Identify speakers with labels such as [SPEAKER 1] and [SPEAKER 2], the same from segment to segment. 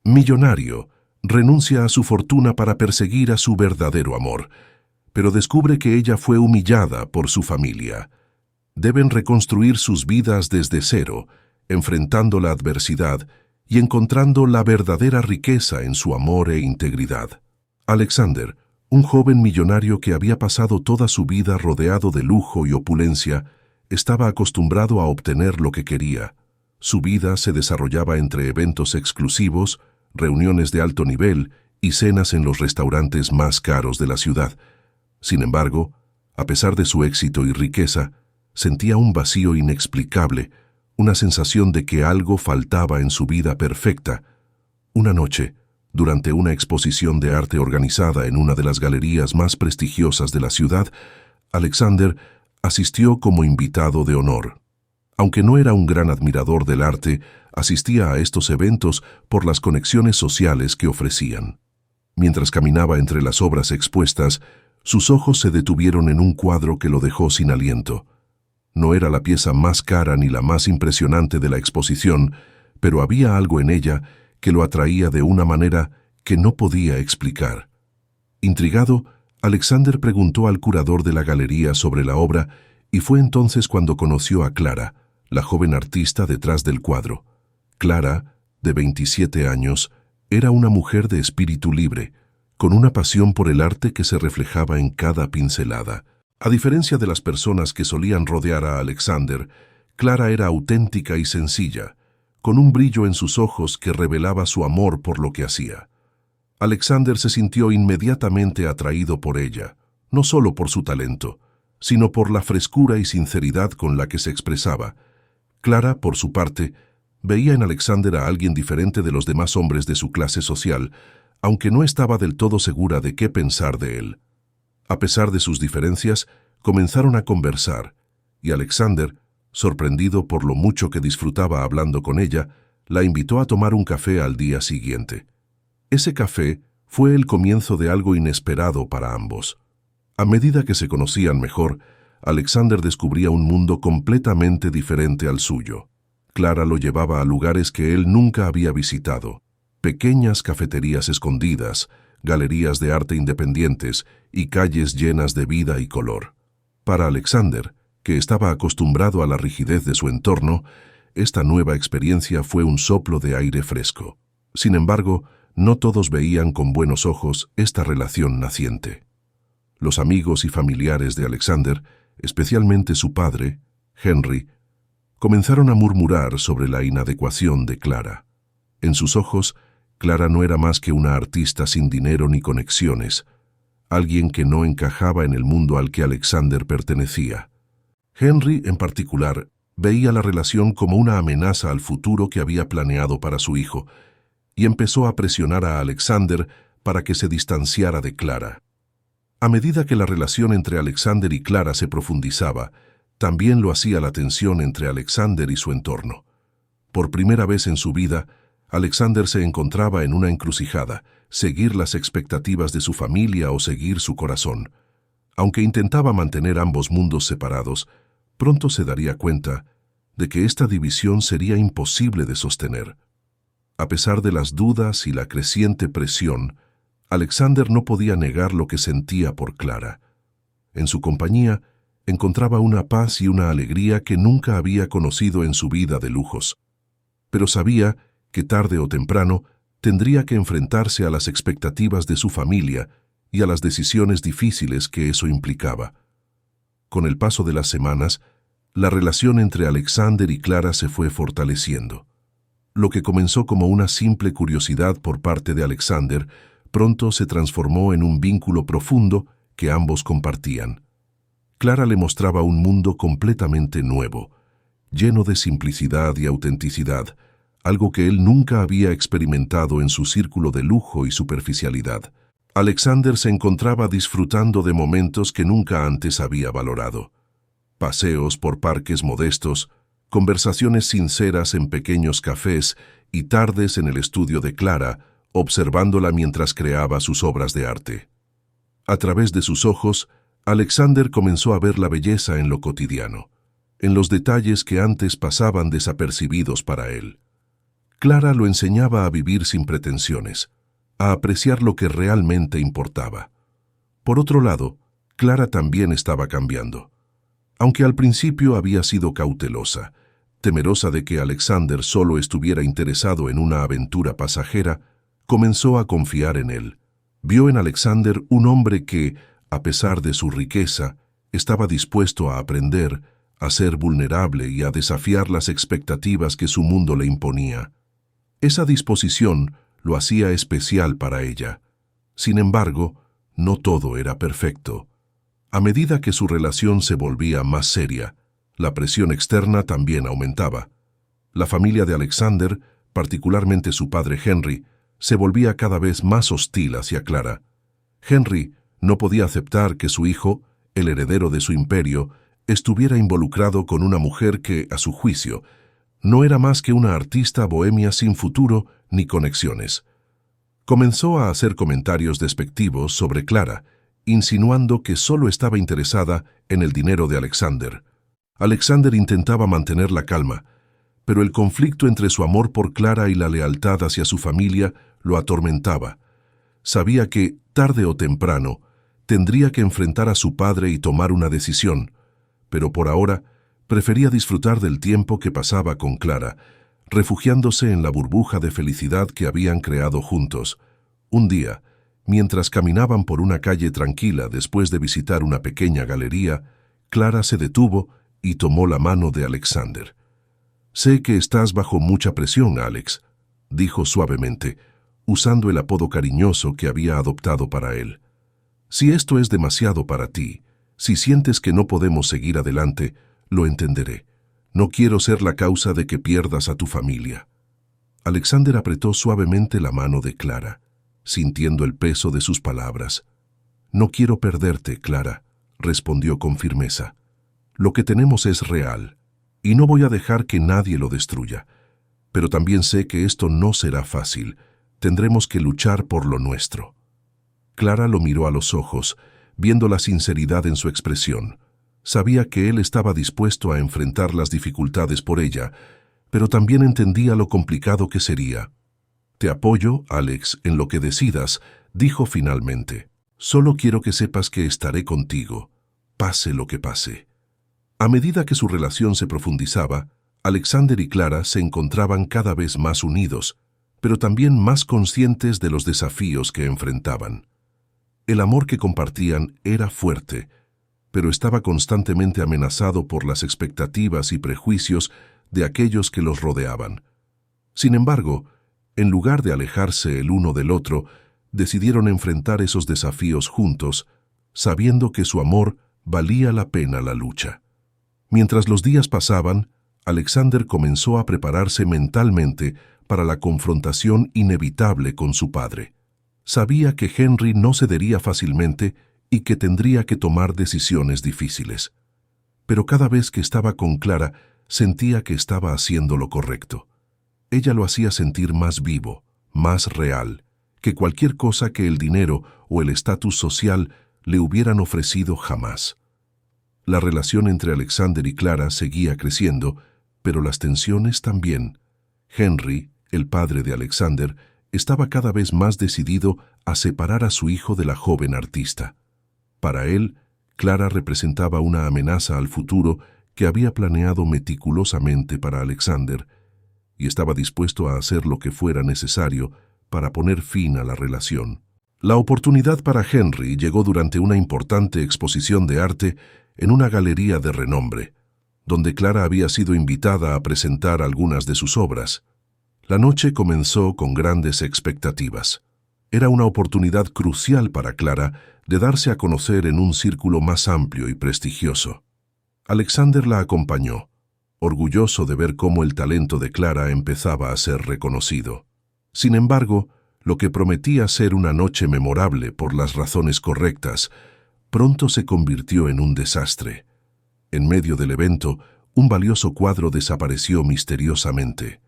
[SPEAKER 1] Millonario, renuncia a su fortuna para perseguir a su verdadero amor, pero descubre que ella fue humillada por su familia. Deben reconstruir sus vidas desde cero, enfrentando la adversidad y encontrando la verdadera riqueza en su amor e integridad. Alexander, un joven millonario que había pasado toda su vida rodeado de lujo y opulencia, estaba acostumbrado a obtener lo que quería. Su vida se desarrollaba entre eventos exclusivos, reuniones de alto nivel y cenas en los restaurantes más caros de la ciudad. Sin embargo, a pesar de su éxito y riqueza, sentía un vacío inexplicable, una sensación de que algo faltaba en su vida perfecta. Una noche, durante una exposición de arte organizada en una de las galerías más prestigiosas de la ciudad, Alexander asistió como invitado de honor. Aunque no era un gran admirador del arte, asistía a estos eventos por las conexiones sociales que ofrecían. Mientras caminaba entre las obras expuestas, sus ojos se detuvieron en un cuadro que lo dejó sin aliento. No era la pieza más cara ni la más impresionante de la exposición, pero había algo en ella que lo atraía de una manera que no podía explicar. Intrigado, Alexander preguntó al curador de la galería sobre la obra y fue entonces cuando conoció a Clara, la joven artista detrás del cuadro. Clara, de 27 años, era una mujer de espíritu libre, con una pasión por el arte que se reflejaba en cada pincelada. A diferencia de las personas que solían rodear a Alexander, Clara era auténtica y sencilla, con un brillo en sus ojos que revelaba su amor por lo que hacía. Alexander se sintió inmediatamente atraído por ella, no solo por su talento, sino por la frescura y sinceridad con la que se expresaba. Clara, por su parte, veía en Alexander a alguien diferente de los demás hombres de su clase social, aunque no estaba del todo segura de qué pensar de él. A pesar de sus diferencias, comenzaron a conversar, y Alexander, sorprendido por lo mucho que disfrutaba hablando con ella, la invitó a tomar un café al día siguiente. Ese café fue el comienzo de algo inesperado para ambos. A medida que se conocían mejor, Alexander descubría un mundo completamente diferente al suyo. Clara lo llevaba a lugares que él nunca había visitado, pequeñas cafeterías escondidas, galerías de arte independientes y calles llenas de vida y color. Para Alexander, que estaba acostumbrado a la rigidez de su entorno, esta nueva experiencia fue un soplo de aire fresco. Sin embargo, no todos veían con buenos ojos esta relación naciente. Los amigos y familiares de Alexander, especialmente su padre, Henry, comenzaron a murmurar sobre la inadecuación de Clara. En sus ojos, Clara no era más que una artista sin dinero ni conexiones, alguien que no encajaba en el mundo al que Alexander pertenecía. Henry, en particular, veía la relación como una amenaza al futuro que había planeado para su hijo, y empezó a presionar a Alexander para que se distanciara de Clara. A medida que la relación entre Alexander y Clara se profundizaba, también lo hacía la tensión entre Alexander y su entorno. Por primera vez en su vida, Alexander se encontraba en una encrucijada, seguir las expectativas de su familia o seguir su corazón. Aunque intentaba mantener ambos mundos separados, pronto se daría cuenta de que esta división sería imposible de sostener. A pesar de las dudas y la creciente presión, Alexander no podía negar lo que sentía por Clara. En su compañía, encontraba una paz y una alegría que nunca había conocido en su vida de lujos. Pero sabía que tarde o temprano tendría que enfrentarse a las expectativas de su familia y a las decisiones difíciles que eso implicaba. Con el paso de las semanas, la relación entre Alexander y Clara se fue fortaleciendo. Lo que comenzó como una simple curiosidad por parte de Alexander, pronto se transformó en un vínculo profundo que ambos compartían. Clara le mostraba un mundo completamente nuevo, lleno de simplicidad y autenticidad, algo que él nunca había experimentado en su círculo de lujo y superficialidad. Alexander se encontraba disfrutando de momentos que nunca antes había valorado. Paseos por parques modestos, conversaciones sinceras en pequeños cafés y tardes en el estudio de Clara, observándola mientras creaba sus obras de arte. A través de sus ojos, Alexander comenzó a ver la belleza en lo cotidiano, en los detalles que antes pasaban desapercibidos para él. Clara lo enseñaba a vivir sin pretensiones, a apreciar lo que realmente importaba. Por otro lado, Clara también estaba cambiando. Aunque al principio había sido cautelosa, temerosa de que Alexander solo estuviera interesado en una aventura pasajera, comenzó a confiar en él. Vio en Alexander un hombre que, a pesar de su riqueza, estaba dispuesto a aprender, a ser vulnerable y a desafiar las expectativas que su mundo le imponía. Esa disposición lo hacía especial para ella. Sin embargo, no todo era perfecto. A medida que su relación se volvía más seria, la presión externa también aumentaba. La familia de Alexander, particularmente su padre Henry, se volvía cada vez más hostil hacia Clara. Henry no podía aceptar que su hijo, el heredero de su imperio, estuviera involucrado con una mujer que, a su juicio, no era más que una artista bohemia sin futuro ni conexiones. Comenzó a hacer comentarios despectivos sobre Clara, insinuando que solo estaba interesada en el dinero de Alexander. Alexander intentaba mantener la calma, pero el conflicto entre su amor por Clara y la lealtad hacia su familia lo atormentaba. Sabía que, tarde o temprano, tendría que enfrentar a su padre y tomar una decisión, pero por ahora prefería disfrutar del tiempo que pasaba con Clara, refugiándose en la burbuja de felicidad que habían creado juntos. Un día, mientras caminaban por una calle tranquila después de visitar una pequeña galería, Clara se detuvo y tomó la mano de Alexander. «Sé que estás bajo mucha presión, Alex», dijo suavemente, usando el apodo cariñoso que había adoptado para él. «Si esto es demasiado para ti, si sientes que no podemos seguir adelante, lo entenderé. No quiero ser la causa de que pierdas a tu familia». Alexander apretó suavemente la mano de Clara, sintiendo el peso de sus palabras. «No quiero perderte, Clara», respondió con firmeza. «Lo que tenemos es real, y no voy a dejar que nadie lo destruya. Pero también sé que esto no será fácil. Tendremos que luchar por lo nuestro». Clara lo miró a los ojos, viendo la sinceridad en su expresión. Sabía que él estaba dispuesto a enfrentar las dificultades por ella, pero también entendía lo complicado que sería. «Te apoyo, Alex, en lo que decidas», dijo finalmente. «Solo quiero que sepas que estaré contigo, pase lo que pase». A medida que su relación se profundizaba, Alexander y Clara se encontraban cada vez más unidos, pero también más conscientes de los desafíos que enfrentaban. El amor que compartían era fuerte, pero estaba constantemente amenazado por las expectativas y prejuicios de aquellos que los rodeaban. Sin embargo, en lugar de alejarse el uno del otro, decidieron enfrentar esos desafíos juntos, sabiendo que su amor valía la pena la lucha. Mientras los días pasaban, Alexander comenzó a prepararse mentalmente para la confrontación inevitable con su padre. Sabía que Henry no cedería fácilmente y que tendría que tomar decisiones difíciles. Pero cada vez que estaba con Clara, sentía que estaba haciendo lo correcto. Ella lo hacía sentir más vivo, más real, que cualquier cosa que el dinero o el estatus social le hubieran ofrecido jamás. La relación entre Alexander y Clara seguía creciendo, pero las tensiones también. Henry, el padre de Alexander, estaba cada vez más decidido a separar a su hijo de la joven artista. Para él, Clara representaba una amenaza al futuro que había planeado meticulosamente para Alexander, y estaba dispuesto a hacer lo que fuera necesario para poner fin a la relación. La oportunidad para Henry llegó durante una importante exposición de arte en una galería de renombre, donde Clara había sido invitada a presentar algunas de sus obras. La noche comenzó con grandes expectativas. Era una oportunidad crucial para Clara de darse a conocer en un círculo más amplio y prestigioso. Alexander la acompañó, orgulloso de ver cómo el talento de Clara empezaba a ser reconocido. Sin embargo, lo que prometía ser una noche memorable por las razones correctas, pronto se convirtió en un desastre. En medio del evento, un valioso cuadro desapareció misteriosamente.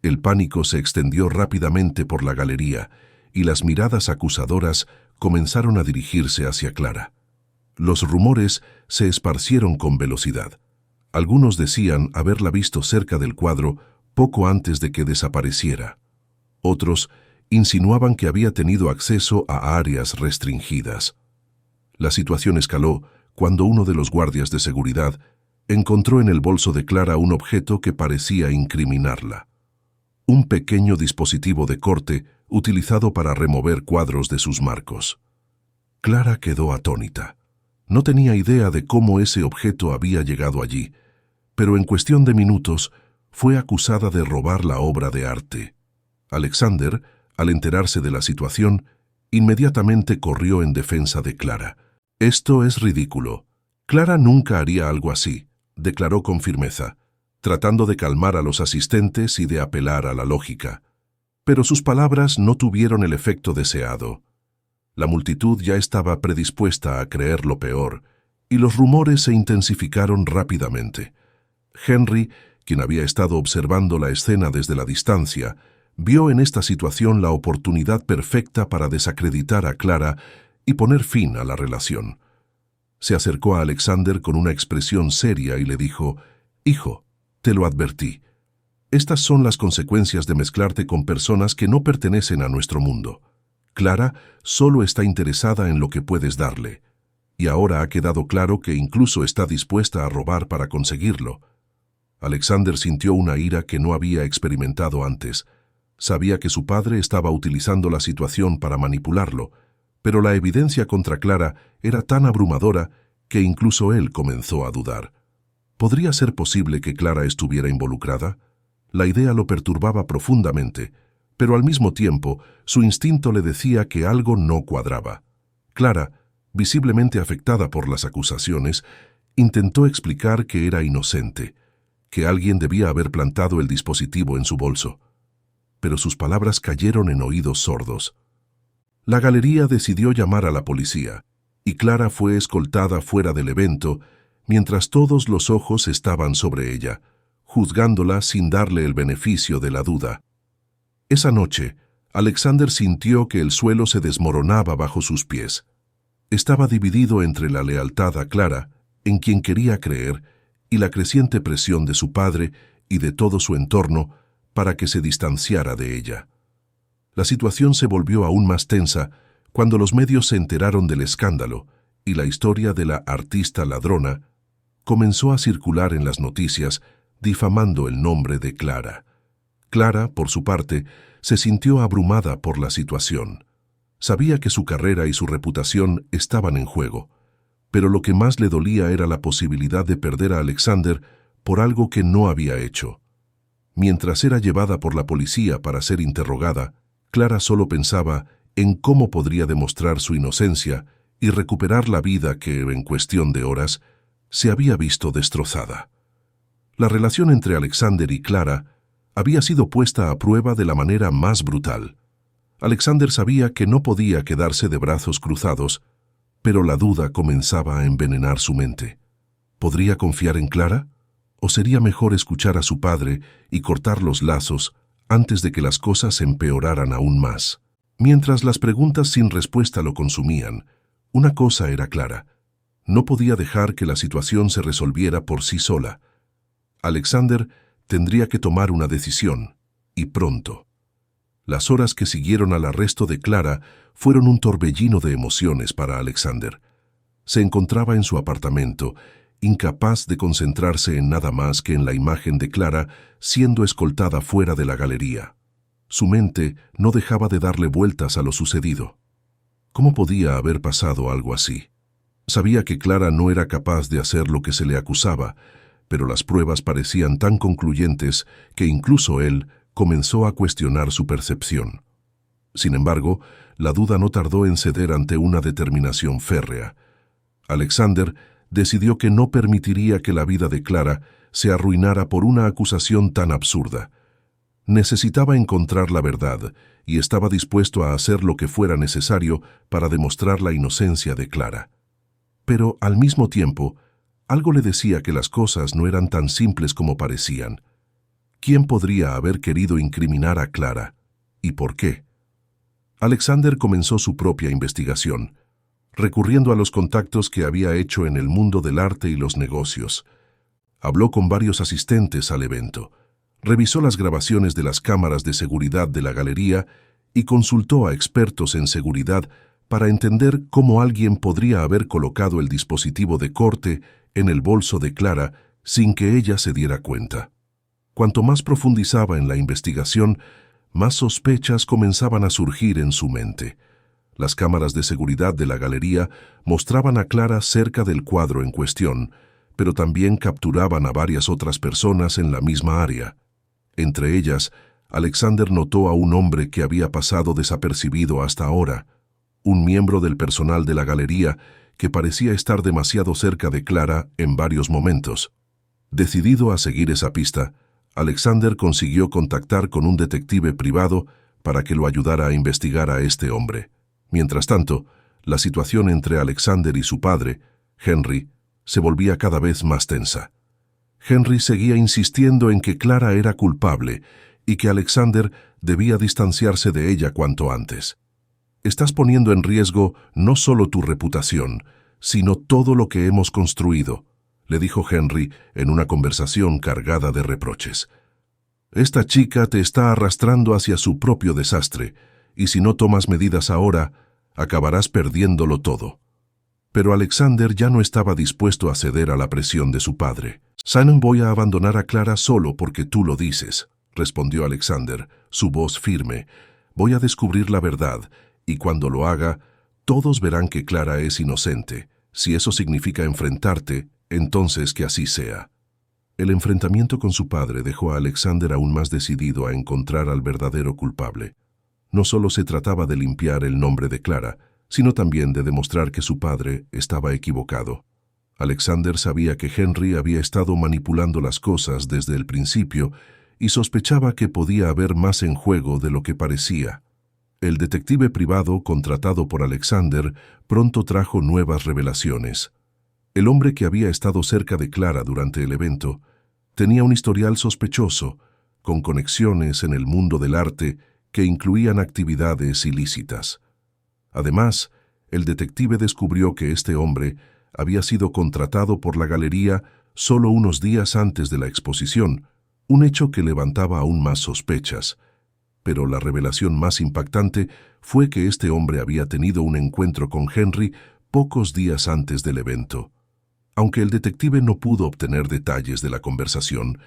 [SPEAKER 1] El pánico se extendió rápidamente por la galería y las miradas acusadoras comenzaron a dirigirse hacia Clara. Los rumores se esparcieron con velocidad. Algunos decían haberla visto cerca del cuadro poco antes de que desapareciera. Otros insinuaban que había tenido acceso a áreas restringidas. La situación escaló cuando uno de los guardias de seguridad encontró en el bolso de Clara un objeto que parecía incriminarla. Un pequeño dispositivo de corte utilizado para remover cuadros de sus marcos. Clara quedó atónita. No tenía idea de cómo ese objeto había llegado allí, pero en cuestión de minutos fue acusada de robar la obra de arte. Alexander, al enterarse de la situación, inmediatamente corrió en defensa de Clara. «Esto es ridículo. Clara nunca haría algo así», declaró con firmeza, tratando de calmar a los asistentes y de apelar a la lógica. Pero sus palabras no tuvieron el efecto deseado. La multitud ya estaba predispuesta a creer lo peor, y los rumores se intensificaron rápidamente. Henry, quien había estado observando la escena desde la distancia, vio en esta situación la oportunidad perfecta para desacreditar a Clara y poner fin a la relación. Se acercó a Alexander con una expresión seria y le dijo: «Hijo, te lo advertí. Estas son las consecuencias de mezclarte con personas que no pertenecen a nuestro mundo. Clara solo está interesada en lo que puedes darle, y ahora ha quedado claro que incluso está dispuesta a robar para conseguirlo». Alexander sintió una ira que no había experimentado antes. Sabía que su padre estaba utilizando la situación para manipularlo, pero la evidencia contra Clara era tan abrumadora que incluso él comenzó a dudar. ¿Podría ser posible que Clara estuviera involucrada? La idea lo perturbaba profundamente, pero al mismo tiempo su instinto le decía que algo no cuadraba. Clara, visiblemente afectada por las acusaciones, intentó explicar que era inocente, que alguien debía haber plantado el dispositivo en su bolso. Pero sus palabras cayeron en oídos sordos. La galería decidió llamar a la policía, y Clara fue escoltada fuera del evento, mientras todos los ojos estaban sobre ella, juzgándola sin darle el beneficio de la duda. Esa noche, Alexander sintió que el suelo se desmoronaba bajo sus pies. Estaba dividido entre la lealtad a Clara, en quien quería creer, y la creciente presión de su padre y de todo su entorno para que se distanciara de ella. La situación se volvió aún más tensa cuando los medios se enteraron del escándalo y la historia de la artista ladrona comenzó a circular en las noticias, difamando el nombre de Clara. Clara, por su parte, se sintió abrumada por la situación. Sabía que su carrera y su reputación estaban en juego, pero lo que más le dolía era la posibilidad de perder a Alexander por algo que no había hecho. Mientras era llevada por la policía para ser interrogada, Clara solo pensaba en cómo podría demostrar su inocencia y recuperar la vida que, en cuestión de horas, se había visto destrozada. La relación entre Alexander y Clara había sido puesta a prueba de la manera más brutal. Alexander sabía que no podía quedarse de brazos cruzados, pero la duda comenzaba a envenenar su mente. ¿Podría confiar en Clara? ¿O sería mejor escuchar a su padre y cortar los lazos antes de que las cosas empeoraran aún más? Mientras las preguntas sin respuesta lo consumían, una cosa era clara: no podía dejar que la situación se resolviera por sí sola. Alexander tendría que tomar una decisión, y pronto. Las horas que siguieron al arresto de Clara fueron un torbellino de emociones para Alexander. Se encontraba en su apartamento, incapaz de concentrarse en nada más que en la imagen de Clara siendo escoltada fuera de la galería. Su mente no dejaba de darle vueltas a lo sucedido. ¿Cómo podía haber pasado algo así? Sabía que Clara no era capaz de hacer lo que se le acusaba, pero las pruebas parecían tan concluyentes que incluso él comenzó a cuestionar su percepción. Sin embargo, la duda no tardó en ceder ante una determinación férrea. Alexander decidió que no permitiría que la vida de Clara se arruinara por una acusación tan absurda. Necesitaba encontrar la verdad y estaba dispuesto a hacer lo que fuera necesario para demostrar la inocencia de Clara. Pero, al mismo tiempo, algo le decía que las cosas no eran tan simples como parecían. ¿Quién podría haber querido incriminar a Clara? ¿Y por qué? Alexander comenzó su propia investigación, recurriendo a los contactos que había hecho en el mundo del arte y los negocios. Habló con varios asistentes al evento, Revisó las grabaciones de las cámaras de seguridad de la galería y consultó a expertos en seguridad para entender cómo alguien podría haber colocado el dispositivo de corte en el bolso de Clara sin que ella se diera cuenta. Cuanto más profundizaba en la investigación, más sospechas comenzaban a surgir en su mente. Las cámaras de seguridad de la galería mostraban a Clara cerca del cuadro en cuestión, pero también capturaban a varias otras personas en la misma área. Entre ellas, Alexander notó a un hombre que había pasado desapercibido hasta ahora, un miembro del personal de la galería que parecía estar demasiado cerca de Clara en varios momentos. Decidido a seguir esa pista, Alexander consiguió contactar con un detective privado para que lo ayudara a investigar a este hombre. Mientras tanto, la situación entre Alexander y su padre, Henry, se volvía cada vez más tensa. Henry seguía insistiendo en que Clara era culpable y que Alexander debía distanciarse de ella cuanto antes. «Estás poniendo en riesgo no solo tu reputación, sino todo lo que hemos construido», le dijo Henry en una conversación cargada de reproches. «Esta chica te está arrastrando hacia su propio desastre, y si no tomas medidas ahora, acabarás perdiéndolo todo». Pero Alexander ya no estaba dispuesto a ceder a la presión de su padre. «Simon, voy a abandonar a Clara solo porque tú lo dices», respondió Alexander, su voz firme. «Voy a descubrir la verdad, y cuando lo haga, todos verán que Clara es inocente. Si eso significa enfrentarte, entonces que así sea». El enfrentamiento con su padre dejó a Alexander aún más decidido a encontrar al verdadero culpable. No solo se trataba de limpiar el nombre de Clara, sino también de demostrar que su padre estaba equivocado. Alexander sabía que Henry había estado manipulando las cosas desde el principio y sospechaba que podía haber más en juego de lo que parecía. El detective privado contratado por Alexander pronto trajo nuevas revelaciones. El hombre que había estado cerca de Clara durante el evento tenía un historial sospechoso, con conexiones en el mundo del arte que incluían actividades ilícitas. Además, el detective descubrió que este hombre había sido contratado por la galería solo unos días antes de la exposición, un hecho que levantaba aún más sospechas. Pero la revelación más impactante fue que este hombre había tenido un encuentro con Henry pocos días antes del evento. Aunque el detective no pudo obtener detalles de la conversación,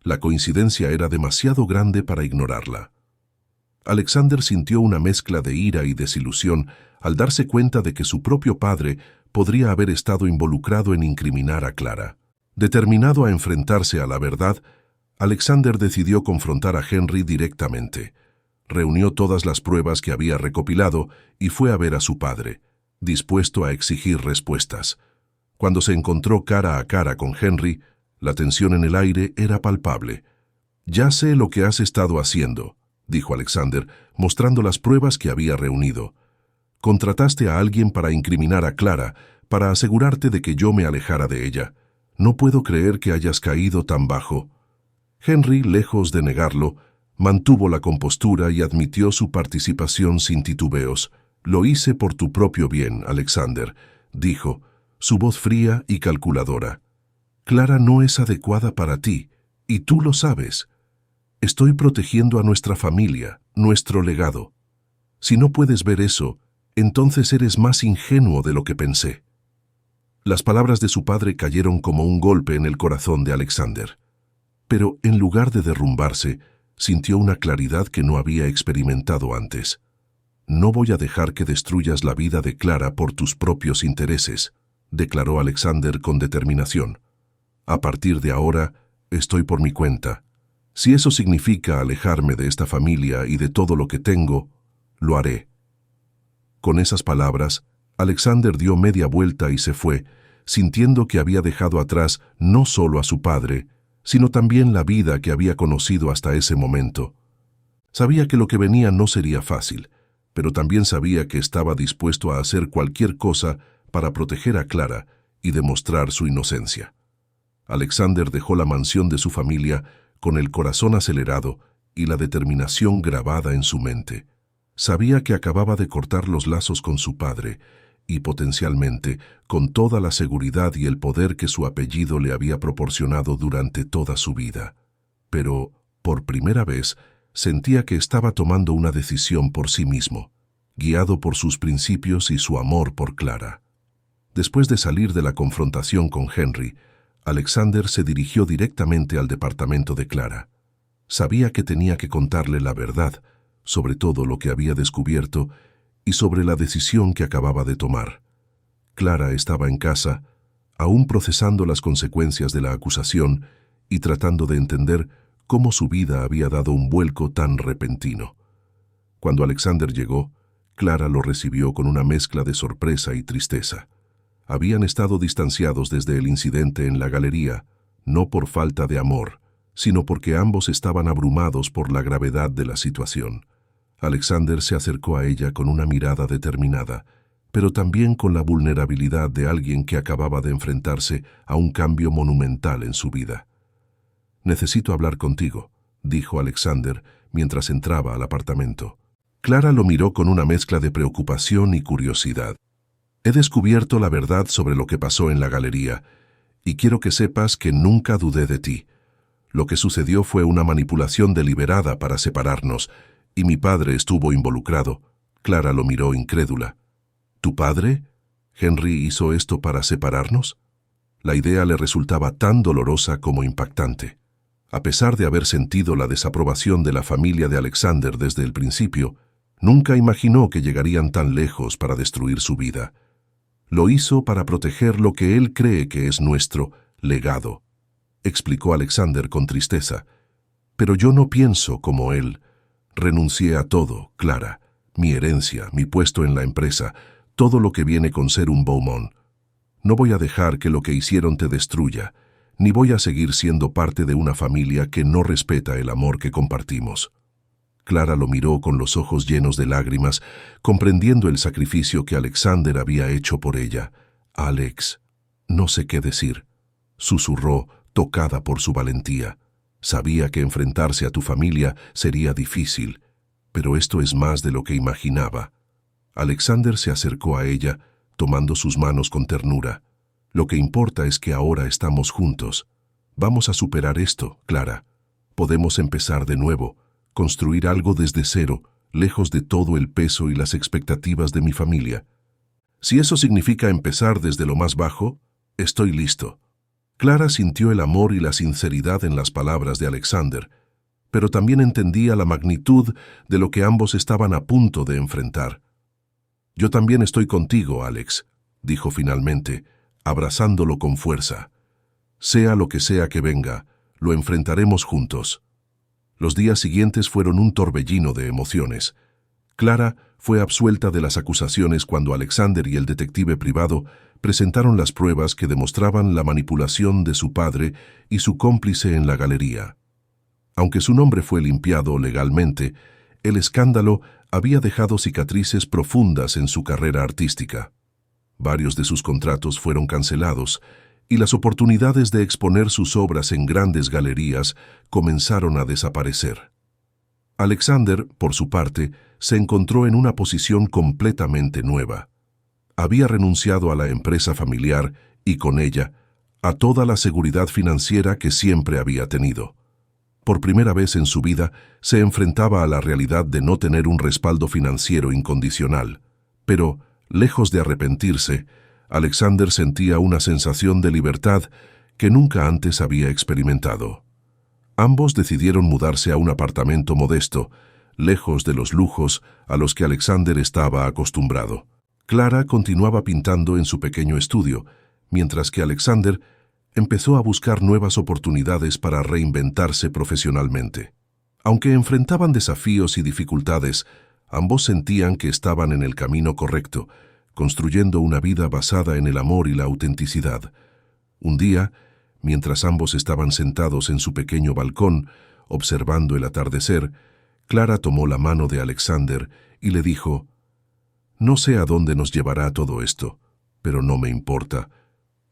[SPEAKER 1] la coincidencia era demasiado grande para ignorarla. Alexander sintió una mezcla de ira y desilusión al darse cuenta de que su propio padre podría haber estado involucrado en incriminar a Clara. Determinado a enfrentarse a la verdad, Alexander decidió confrontar a Henry directamente. Reunió todas las pruebas que había recopilado y fue a ver a su padre, dispuesto a exigir respuestas. Cuando se encontró cara a cara con Henry, la tensión en el aire era palpable. «Ya sé lo que has estado haciendo», dijo Alexander, mostrando las pruebas que había reunido. «Contrataste a alguien para incriminar a Clara, para asegurarte de que yo me alejara de ella. No puedo creer que hayas caído tan bajo». Henry, lejos de negarlo, mantuvo la compostura y admitió su participación sin titubeos. «Lo hice por tu propio bien, Alexander», dijo, su voz fría y calculadora. «Clara no es adecuada para ti, y tú lo sabes. Estoy protegiendo a nuestra familia, nuestro legado. Si no puedes ver eso, entonces eres más ingenuo de lo que pensé». Las palabras de su padre cayeron como un golpe en el corazón de Alexander. Pero en lugar de derrumbarse, sintió una claridad que no había experimentado antes. «No voy a dejar que destruyas la vida de Clara por tus propios intereses», declaró Alexander con determinación. «A partir de ahora, estoy por mi cuenta. Si eso significa alejarme de esta familia y de todo lo que tengo, lo haré». Con esas palabras, Alexander dio media vuelta y se fue, sintiendo que había dejado atrás no solo a su padre, sino también la vida que había conocido hasta ese momento. Sabía que lo que venía no sería fácil, pero también sabía que estaba dispuesto a hacer cualquier cosa para proteger a Clara y demostrar su inocencia. Alexander dejó la mansión de su familia con el corazón acelerado y la determinación grabada en su mente. Sabía que acababa de cortar los lazos con su padre y potencialmente con toda la seguridad y el poder que su apellido le había proporcionado durante toda su vida. Pero por primera vez, sentía que estaba tomando una decisión por sí mismo, guiado por sus principios y su amor por Clara. Después de salir de la confrontación con Henry, Alexander se dirigió directamente al departamento de Clara. Sabía que tenía que contarle la verdad sobre todo lo que había descubierto y sobre la decisión que acababa de tomar. Clara estaba en casa, aún procesando las consecuencias de la acusación y tratando de entender cómo su vida había dado un vuelco tan repentino. Cuando Alexander llegó, Clara lo recibió con una mezcla de sorpresa y tristeza. Habían estado distanciados desde el incidente en la galería, no por falta de amor, sino porque ambos estaban abrumados por la gravedad de la situación. Alexander se acercó a ella con una mirada determinada, pero también con la vulnerabilidad de alguien que acababa de enfrentarse a un cambio monumental en su vida. «Necesito hablar contigo», dijo Alexander mientras entraba al apartamento. Clara lo miró con una mezcla de preocupación y curiosidad. «He descubierto la verdad sobre lo que pasó en la galería, y quiero que sepas que nunca dudé de ti. Lo que sucedió fue una manipulación deliberada para separarnos, y mi padre estuvo involucrado». Clara lo miró incrédula. «¿Tu padre? ¿Henry hizo esto para separarnos?». La idea le resultaba tan dolorosa como impactante. A pesar de haber sentido la desaprobación de la familia de Alexander desde el principio, nunca imaginó que llegarían tan lejos para destruir su vida. Lo hizo para proteger lo que él cree que es nuestro legado, explicó Alexander con tristeza. «Pero yo no pienso como él. Renuncié a todo, Clara, mi herencia, mi puesto en la empresa, todo lo que viene con ser un Beaumont. No voy a dejar que lo que hicieron te destruya, ni voy a seguir siendo parte de una familia que no respeta el amor que compartimos». Clara lo miró con los ojos llenos de lágrimas, comprendiendo el sacrificio que Alexander había hecho por ella. «Alex, no sé qué decir», susurró, tocada por su valentía. «Sabía que enfrentarse a tu familia sería difícil, pero esto es más de lo que imaginaba». Alexander se acercó a ella, tomando sus manos con ternura. «Lo que importa es que ahora estamos juntos. Vamos a superar esto, Clara. Podemos empezar de nuevo, construir algo desde cero, lejos de todo el peso y las expectativas de mi familia. Si eso significa empezar desde lo más bajo, estoy listo». Clara sintió el amor y la sinceridad en las palabras de Alexander, pero también entendía la magnitud de lo que ambos estaban a punto de enfrentar. «Yo también estoy contigo, Alex», dijo finalmente, abrazándolo con fuerza. «Sea lo que sea que venga, lo enfrentaremos juntos». Los días siguientes fueron un torbellino de emociones. Clara fue absuelta de las acusaciones cuando Alexander y el detective privado presentaron las pruebas que demostraban la manipulación de su padre y su cómplice en la galería. Aunque su nombre fue limpiado legalmente, el escándalo había dejado cicatrices profundas en su carrera artística. Varios de sus contratos fueron cancelados y las oportunidades de exponer sus obras en grandes galerías comenzaron a desaparecer. Alexander, por su parte, se encontró en una posición completamente nueva. Había renunciado a la empresa familiar y, con ella, a toda la seguridad financiera que siempre había tenido. Por primera vez en su vida, se enfrentaba a la realidad de no tener un respaldo financiero incondicional. Pero, lejos de arrepentirse, Alexander sentía una sensación de libertad que nunca antes había experimentado. Ambos decidieron mudarse a un apartamento modesto, lejos de los lujos a los que Alexander estaba acostumbrado. Clara continuaba pintando en su pequeño estudio, mientras que Alexander empezó a buscar nuevas oportunidades para reinventarse profesionalmente. Aunque enfrentaban desafíos y dificultades, ambos sentían que estaban en el camino correcto, construyendo una vida basada en el amor y la autenticidad. Un día, mientras ambos estaban sentados en su pequeño balcón, observando el atardecer, Clara tomó la mano de Alexander y le dijo: «No sé a dónde nos llevará todo esto, pero no me importa.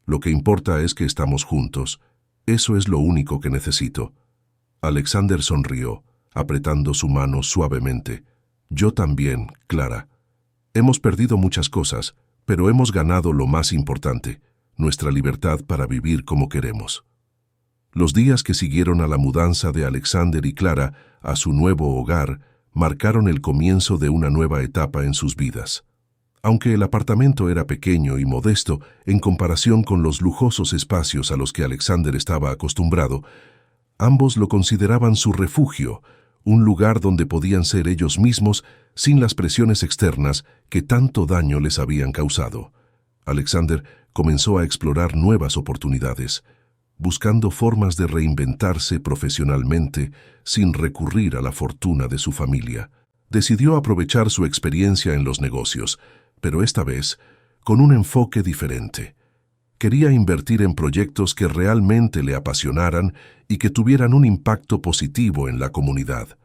[SPEAKER 1] Lo que importa es que estamos juntos. Eso es lo único que necesito». Alexander sonrió, apretando su mano suavemente. «Yo también, Clara. Hemos perdido muchas cosas, pero hemos ganado lo más importante, nuestra libertad para vivir como queremos». Los días que siguieron a la mudanza de Alexander y Clara a su nuevo hogar marcaron el comienzo de una nueva etapa en sus vidas. Aunque el apartamento era pequeño y modesto en comparación con los lujosos espacios a los que Alexander estaba acostumbrado, ambos lo consideraban su refugio, un lugar donde podían ser ellos mismos sin las presiones externas que tanto daño les habían causado. Alexander comenzó a explorar nuevas oportunidades, buscando formas de reinventarse profesionalmente sin recurrir a la fortuna de su familia. Decidió aprovechar su experiencia en los negocios, pero esta vez con un enfoque diferente. Quería invertir en proyectos que realmente le apasionaran y que tuvieran un impacto positivo en la comunidad.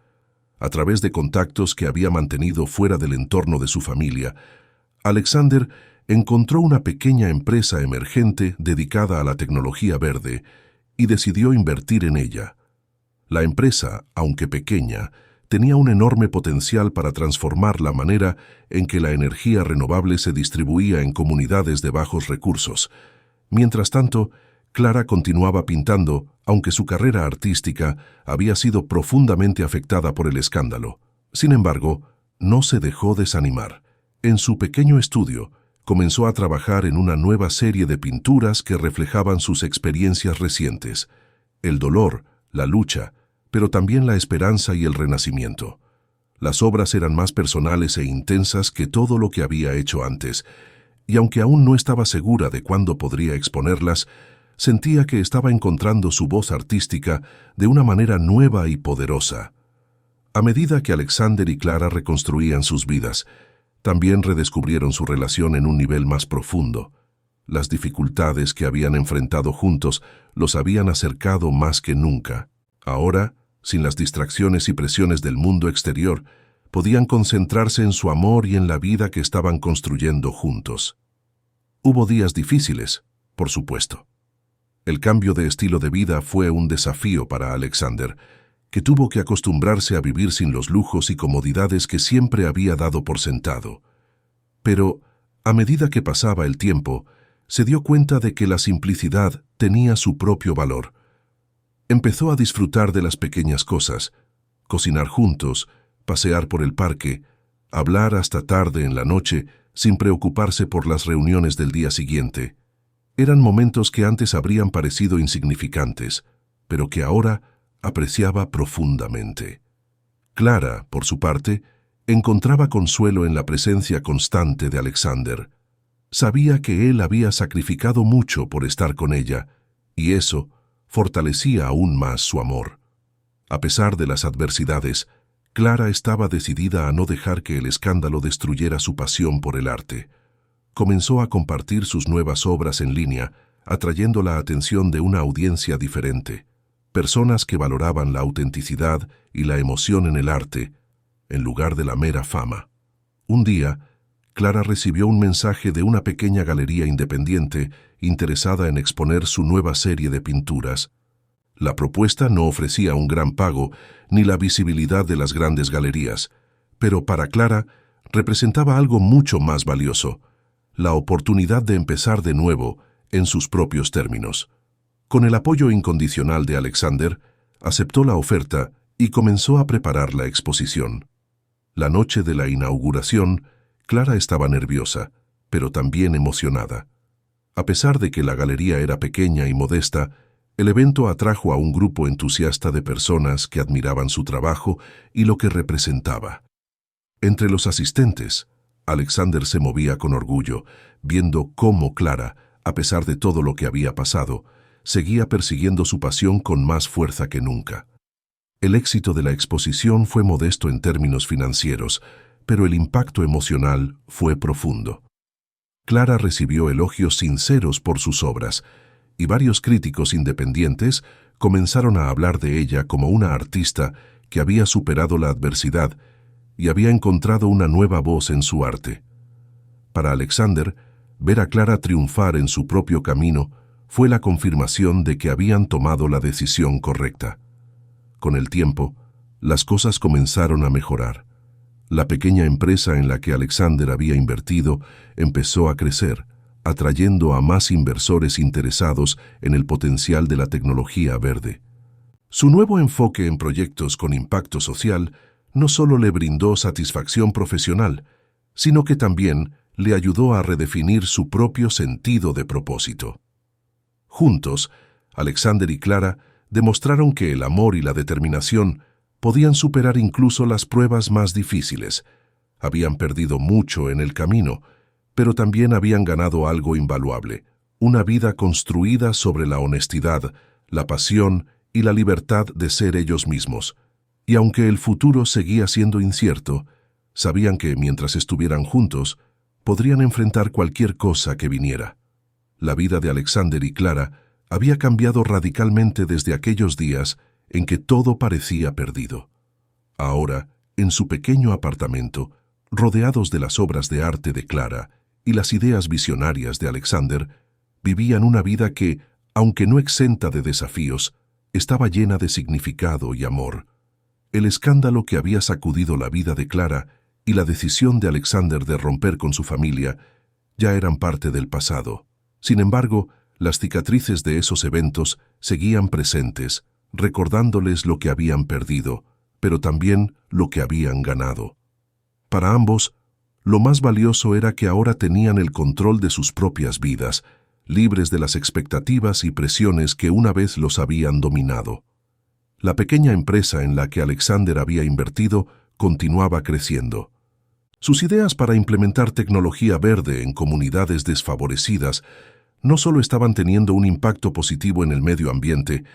[SPEAKER 1] A través de contactos que había mantenido fuera del entorno de su familia, Alexander encontró una pequeña empresa emergente dedicada a la tecnología verde y decidió invertir en ella. La empresa, aunque pequeña, tenía un enorme potencial para transformar la manera en que la energía renovable se distribuía en comunidades de bajos recursos. Mientras tanto, Clara continuaba pintando, aunque su carrera artística había sido profundamente afectada por el escándalo. Sin embargo, no se dejó desanimar. En su pequeño estudio, comenzó a trabajar en una nueva serie de pinturas que reflejaban sus experiencias recientes: el dolor, la lucha, pero también la esperanza y el renacimiento. Las obras eran más personales e intensas que todo lo que había hecho antes, y aunque aún no estaba segura de cuándo podría exponerlas, sentía que estaba encontrando su voz artística de una manera nueva y poderosa. A medida que Alexander y Clara reconstruían sus vidas, también redescubrieron su relación en un nivel más profundo. Las dificultades que habían enfrentado juntos los habían acercado más que nunca. Ahora, sin las distracciones y presiones del mundo exterior, podían concentrarse en su amor y en la vida que estaban construyendo juntos. Hubo días difíciles, por supuesto. El cambio de estilo de vida fue un desafío para Alexander, que tuvo que acostumbrarse a vivir sin los lujos y comodidades que siempre había dado por sentado. Pero, a medida que pasaba el tiempo, se dio cuenta de que la simplicidad tenía su propio valor. Empezó a disfrutar de las pequeñas cosas: cocinar juntos, pasear por el parque, hablar hasta tarde en la noche sin preocuparse por las reuniones del día siguiente. Eran momentos que antes habrían parecido insignificantes, pero que ahora apreciaba profundamente. Clara, por su parte, encontraba consuelo en la presencia constante de Alexander. Sabía que él había sacrificado mucho por estar con ella, y eso fortalecía aún más su amor. A pesar de las adversidades, Clara estaba decidida a no dejar que el escándalo destruyera su pasión por el arte. Comenzó a compartir sus nuevas obras en línea, atrayendo la atención de una audiencia diferente. Personas que valoraban la autenticidad y la emoción en el arte, en lugar de la mera fama. Un día, Clara recibió un mensaje de una pequeña galería independiente interesada en exponer su nueva serie de pinturas. La propuesta no ofrecía un gran pago ni la visibilidad de las grandes galerías, pero para Clara representaba algo mucho más valioso: la oportunidad de empezar de nuevo en sus propios términos. Con el apoyo incondicional de Alexander, aceptó la oferta y comenzó a preparar la exposición. La noche de la inauguración, Clara estaba nerviosa, pero también emocionada. A pesar de que la galería era pequeña y modesta, el evento atrajo a un grupo entusiasta de personas que admiraban su trabajo y lo que representaba. Entre los asistentes, Alexander se movía con orgullo, viendo cómo Clara, a pesar de todo lo que había pasado, seguía persiguiendo su pasión con más fuerza que nunca. El éxito de la exposición fue modesto en términos financieros, pero el impacto emocional fue profundo. Clara recibió elogios sinceros por sus obras, y varios críticos independientes comenzaron a hablar de ella como una artista que había superado la adversidad y había encontrado una nueva voz en su arte. Para Alexander, ver a Clara triunfar en su propio camino fue la confirmación de que habían tomado la decisión correcta. Con el tiempo, las cosas comenzaron a mejorar. La pequeña empresa en la que Alexander había invertido empezó a crecer, atrayendo a más inversores interesados en el potencial de la tecnología verde. Su nuevo enfoque en proyectos con impacto social no solo le brindó satisfacción profesional, sino que también le ayudó a redefinir su propio sentido de propósito. Juntos, Alexander y Clara demostraron que el amor y la determinación podían superar incluso las pruebas más difíciles. Habían perdido mucho en el camino, pero también habían ganado algo invaluable, una vida construida sobre la honestidad, la pasión y la libertad de ser ellos mismos. Y aunque el futuro seguía siendo incierto, sabían que mientras estuvieran juntos, podrían enfrentar cualquier cosa que viniera. La vida de Alexander y Clara había cambiado radicalmente desde aquellos días en que todo parecía perdido. Ahora, en su pequeño apartamento, rodeados de las obras de arte de Clara y las ideas visionarias de Alexander, vivían una vida que, aunque no exenta de desafíos, estaba llena de significado y amor. El escándalo que había sacudido la vida de Clara y la decisión de Alexander de romper con su familia ya eran parte del pasado. Sin embargo, las cicatrices de esos eventos seguían presentes, recordándoles lo que habían perdido, pero también lo que habían ganado. Para ambos, lo más valioso era que ahora tenían el control de sus propias vidas, libres de las expectativas y presiones que una vez los habían dominado. La pequeña empresa en la que Alexander había invertido continuaba creciendo. Sus ideas para implementar tecnología verde en comunidades desfavorecidas no solo estaban teniendo un impacto positivo en el medio ambiente,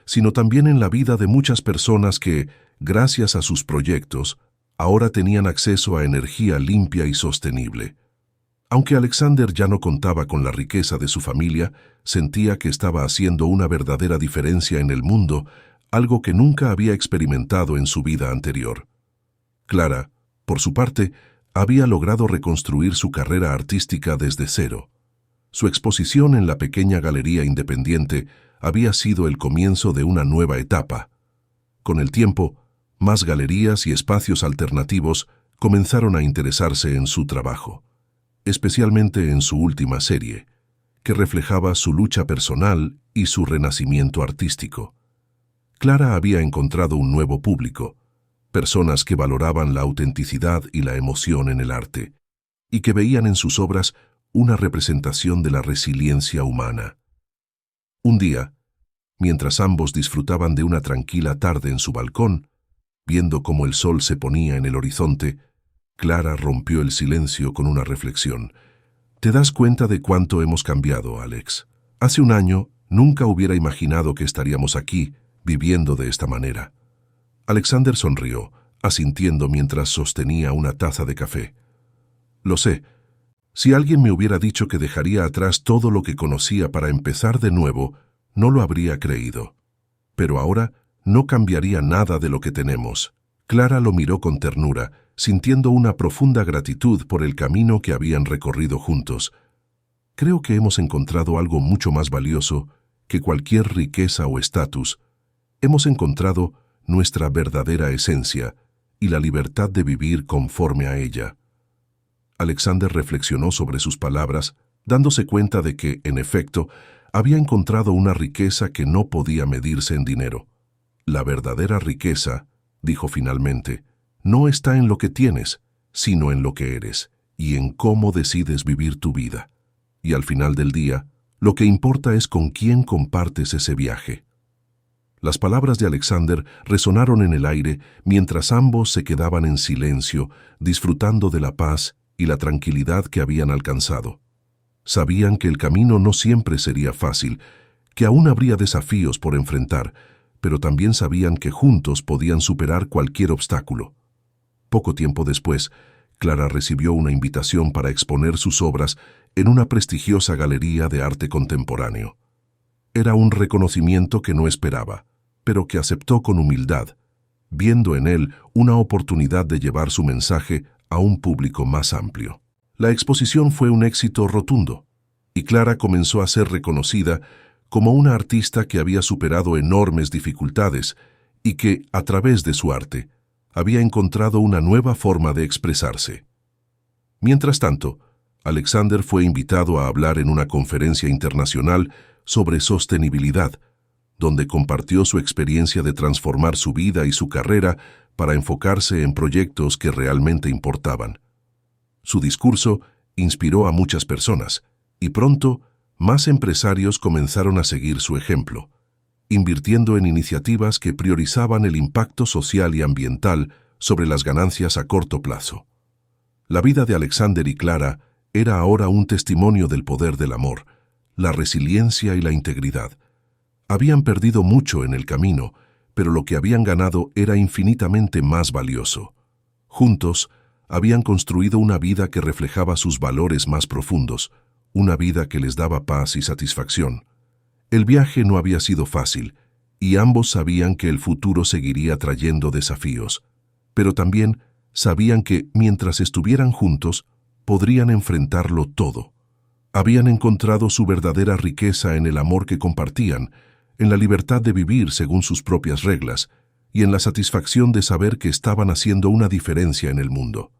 [SPEAKER 1] sino también en la vida de muchas personas que, gracias a sus proyectos, ahora tenían acceso a energía limpia y sostenible. Aunque Alexander ya no contaba con la riqueza de su familia, sentía que estaba haciendo una verdadera diferencia en el mundo, algo que nunca había experimentado en su vida anterior. Clara, por su parte, había logrado reconstruir su carrera artística desde cero. Su exposición en la pequeña galería independiente había sido el comienzo de una nueva etapa. Con el tiempo, más galerías y espacios alternativos comenzaron a interesarse en su trabajo, especialmente en su última serie, que reflejaba su lucha personal y su renacimiento artístico. Clara había encontrado un nuevo público, personas que valoraban la autenticidad y la emoción en el arte, y que veían en sus obras una representación de la resiliencia humana. Un día, mientras ambos disfrutaban de una tranquila tarde en su balcón, viendo cómo el sol se ponía en el horizonte, Clara rompió el silencio con una reflexión. «¿Te das cuenta de cuánto hemos cambiado, Alex? Hace un año nunca hubiera imaginado que estaríamos aquí, viviendo de esta manera». Alexander sonrió, asintiendo mientras sostenía una taza de café. «Lo sé. Si alguien me hubiera dicho que dejaría atrás todo lo que conocía para empezar de nuevo, no lo habría creído. Pero ahora no cambiaría nada de lo que tenemos». Clara lo miró con ternura, sintiendo una profunda gratitud por el camino que habían recorrido juntos. «Creo que hemos encontrado algo mucho más valioso que cualquier riqueza o estatus. Hemos encontrado nuestra verdadera esencia y la libertad de vivir conforme a ella». Alexander reflexionó sobre sus palabras, dándose cuenta de que, en efecto, había encontrado una riqueza que no podía medirse en dinero. «La verdadera riqueza», dijo finalmente, «no está en lo que tienes, sino en lo que eres y en cómo decides vivir tu vida. Y al final del día, lo que importa es con quién compartes ese viaje». Las palabras de Alexander resonaron en el aire mientras ambos se quedaban en silencio, disfrutando de la paz y la tranquilidad que habían alcanzado. Sabían que el camino no siempre sería fácil, que aún habría desafíos por enfrentar, pero también sabían que juntos podían superar cualquier obstáculo. Poco tiempo después, Clara recibió una invitación para exponer sus obras en una prestigiosa galería de arte contemporáneo. Era un reconocimiento que no esperaba, pero que aceptó con humildad, viendo en él una oportunidad de llevar su mensaje a un público más amplio. La exposición fue un éxito rotundo, y Clara comenzó a ser reconocida como una artista que había superado enormes dificultades y que, a través de su arte, había encontrado una nueva forma de expresarse. Mientras tanto, Alexander fue invitado a hablar en una conferencia internacional sobre sostenibilidad, donde compartió su experiencia de transformar su vida y su carrera para enfocarse en proyectos que realmente importaban. Su discurso inspiró a muchas personas, y pronto más empresarios comenzaron a seguir su ejemplo, invirtiendo en iniciativas que priorizaban el impacto social y ambiental sobre las ganancias a corto plazo. La vida de Alexander y Clara era ahora un testimonio del poder del amor, la resiliencia y la integridad. Habían perdido mucho en el camino, pero lo que habían ganado era infinitamente más valioso. Juntos, habían construido una vida que reflejaba sus valores más profundos, una vida que les daba paz y satisfacción. El viaje no había sido fácil, y ambos sabían que el futuro seguiría trayendo desafíos, pero también sabían que, mientras estuvieran juntos, podrían enfrentarlo todo. Habían encontrado su verdadera riqueza en el amor que compartían, en la libertad de vivir según sus propias reglas, y en la satisfacción de saber que estaban haciendo una diferencia en el mundo.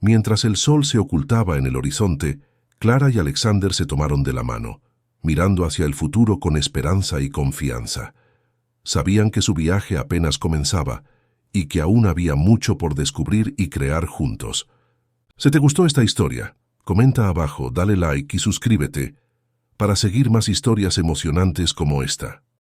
[SPEAKER 1] Mientras el sol se ocultaba en el horizonte, Clara y Alexander se tomaron de la mano, mirando hacia el futuro con esperanza y confianza. Sabían que su viaje apenas comenzaba y que aún había mucho por descubrir y crear juntos. ¿Se te gustó esta historia? Comenta abajo, dale like y suscríbete para seguir más historias emocionantes como esta.